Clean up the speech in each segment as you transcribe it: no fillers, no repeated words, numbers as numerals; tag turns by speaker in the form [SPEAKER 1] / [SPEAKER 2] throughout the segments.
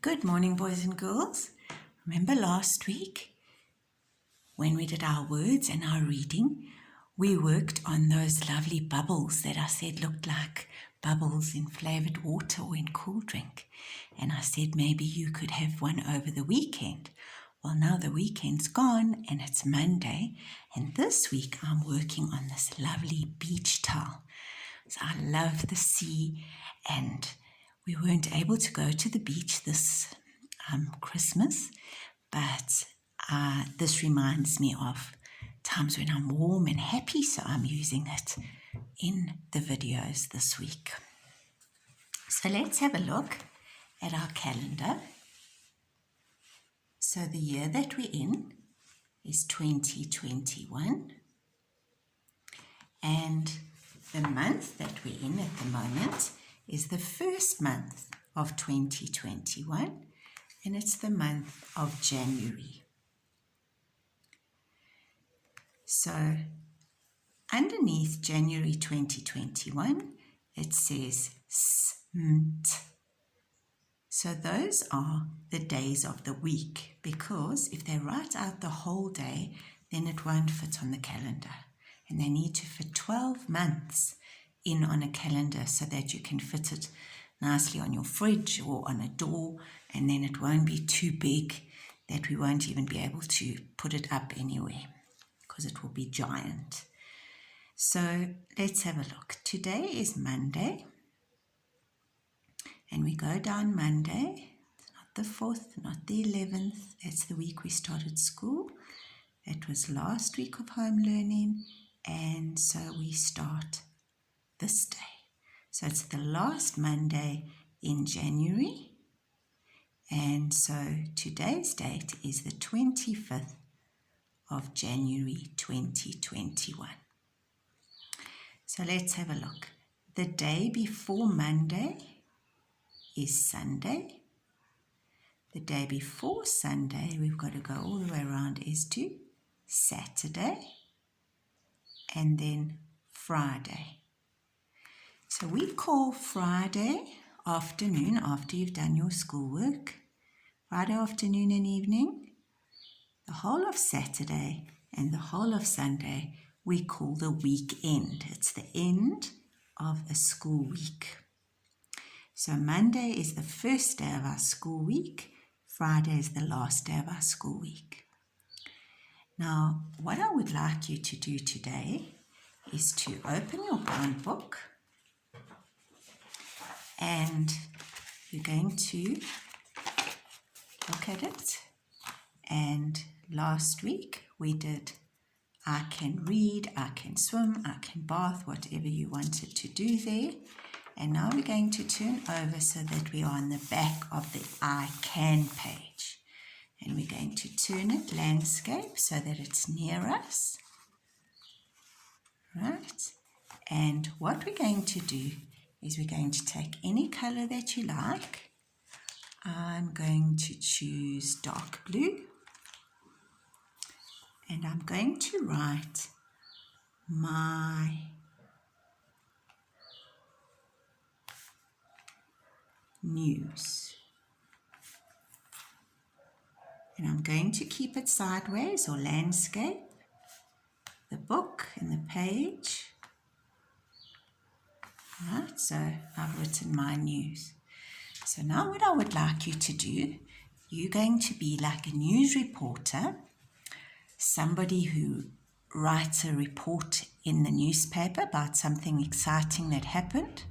[SPEAKER 1] Good morning, boys and girls. Remember last week when we did our words and our reading, we worked on those lovely bubbles that I said looked like bubbles in flavored water or in cool drink. And I said maybe you could have one over the weekend. Well, now the weekend's gone and it's Monday, and this week I'm working on this lovely beach towel. So I love the sea, and we weren't able to go to the beach this Christmas, but this reminds me of times when I'm warm and happy, so I'm using it in the videos this week. So let's have a look at our calendar. So the year that we're in is 2021, and the month that we're in at the moment is the first month of 2021, and it's the month of January. So underneath January 2021, it says SMT. So those are the days of the week, because if they write out the whole day, then it won't fit on the calendar. And they need to fit 12 months in on a calendar so that you can fit it nicely on your fridge or on a door, and then it won't be too big that we won't even be able to put it up anywhere because it will be giant. So let's have a look. Today is Monday, and we go down Monday. It's not the 4th, not the 11th. That's the week we started school. It was last week of home learning, and so we start this day. So it's the last Monday in January, and so today's date is the 25th of January 2021. So let's have a look. The day before Monday is Sunday. The day before Sunday, we've got to go all the way around, is to Saturday, and then Friday. So we call Friday afternoon, after you've done your schoolwork, Friday afternoon and evening, the whole of Saturday and the whole of Sunday, we call the weekend. It's the end of a school week. So Monday is the first day of our school week. Friday is the last day of our school week. Now, what I would like you to do today is to open your brown book, and you're going to look at it. And last week we did I can read, I can swim, I can bath, whatever you wanted to do there. And now we're going to turn over so that we are on the back of the I can page. And we're going to turn it landscape so that it's near us. Right? And what we're going to do is we're going to take any color that you like. I'm going to choose dark blue. And I'm going to write my news. And I'm going to keep it sideways or landscape, the book and the page. Right, so I've written my news. So now what I would like you to do, you're going to be like a news reporter, somebody who writes a report in the newspaper about something exciting that happened,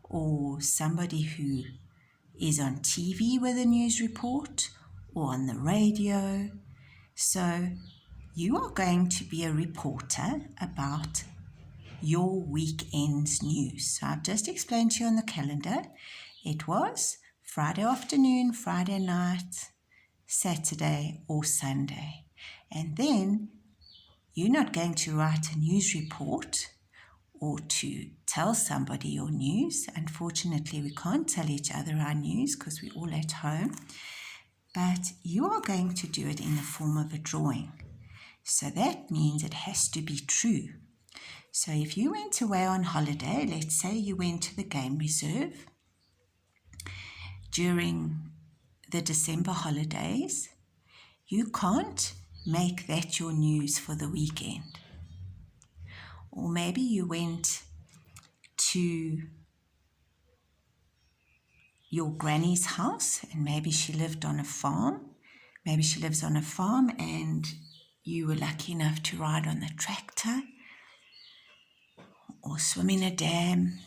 [SPEAKER 1] or somebody who is on TV with a news report, or on the radio. So you are going to be a reporter about your weekend's news. So I've just explained to you on the calendar. It was Friday afternoon, Friday night, Saturday or Sunday. And then you're not going to write a news report or to tell somebody your news. Unfortunately, we can't tell each other our news because we're all at home. But you are going to do it in the form of a drawing. So that means it has to be true. So if you went away on holiday, let's say you went to the game reserve during the December holidays, you can't make that your news for the weekend. Or maybe you went to your granny's house and maybe she lived on a farm. Maybe she lives on a farm and you were lucky enough to ride on the tractor or swim in a dam,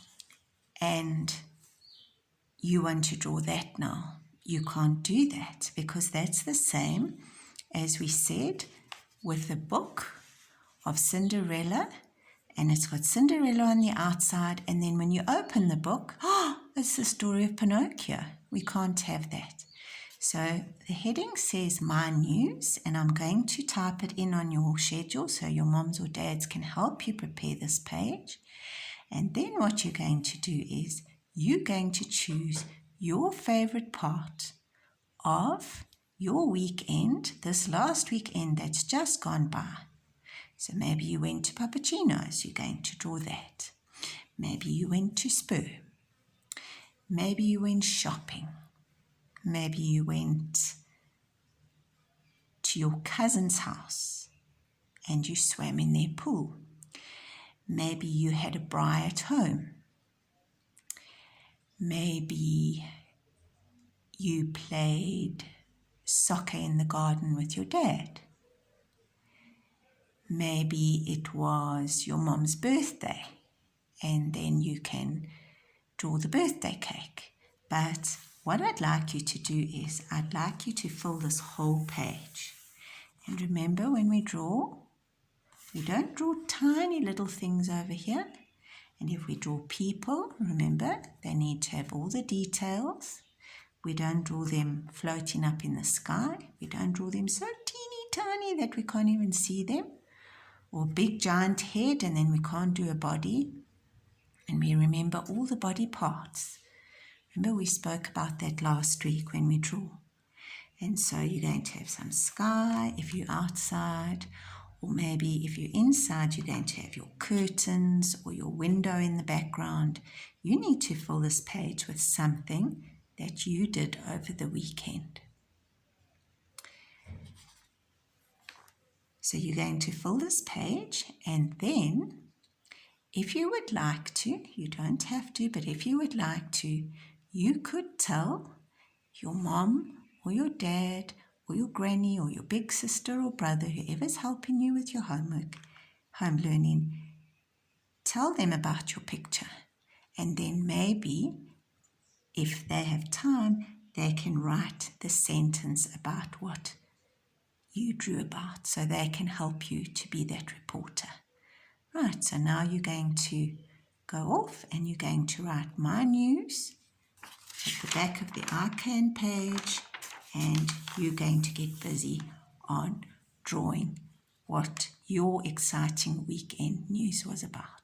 [SPEAKER 1] and you want to draw that now. You can't do that because that's the same as we said with the book of Cinderella, and it's got Cinderella on the outside, and then when you open the book, it's the story of Pinocchio. We can't have that. So the heading says My News, and I'm going to type it in on your schedule so your moms or dads can help you prepare this page. And then what you're going to do is you're going to choose your favorite part of your weekend, this last weekend that's just gone by. So maybe you went to Pappuccino's, you're going to draw that. Maybe you went to Spur. Maybe you went shopping. Maybe you went to your cousin's house and you swam in their pool. Maybe you had a braai at home. Maybe you played soccer in the garden with your dad. Maybe it was your mom's birthday and then you can draw the birthday cake. But what I'd like you to do is I'd like you to fill this whole page. And remember, when we draw, we don't draw tiny little things over here. And if we draw people, remember, they need to have all the details. We don't draw them floating up in the sky. We don't draw them so teeny tiny that we can't even see them. Or big giant head and then we can't do a body. And we remember all the body parts. Remember we spoke about that last week when we draw. And so you're going to have some sky if you're outside, or maybe if you're inside, you're going to have your curtains or your window in the background. You need to fill this page with something that you did over the weekend. So you're going to fill this page, and then if you would like to, you don't have to, but if you would like to, you could tell your mom or your dad or your granny or your big sister or brother, whoever's helping you with your homework, home learning, tell them about your picture. And then maybe, if they have time, they can write the sentence about what you drew about, so they can help you to be that reporter. Right, so now you're going to go off and you're going to write My News at the back of the ICANN page, and you're going to get busy on drawing what your exciting weekend news was about.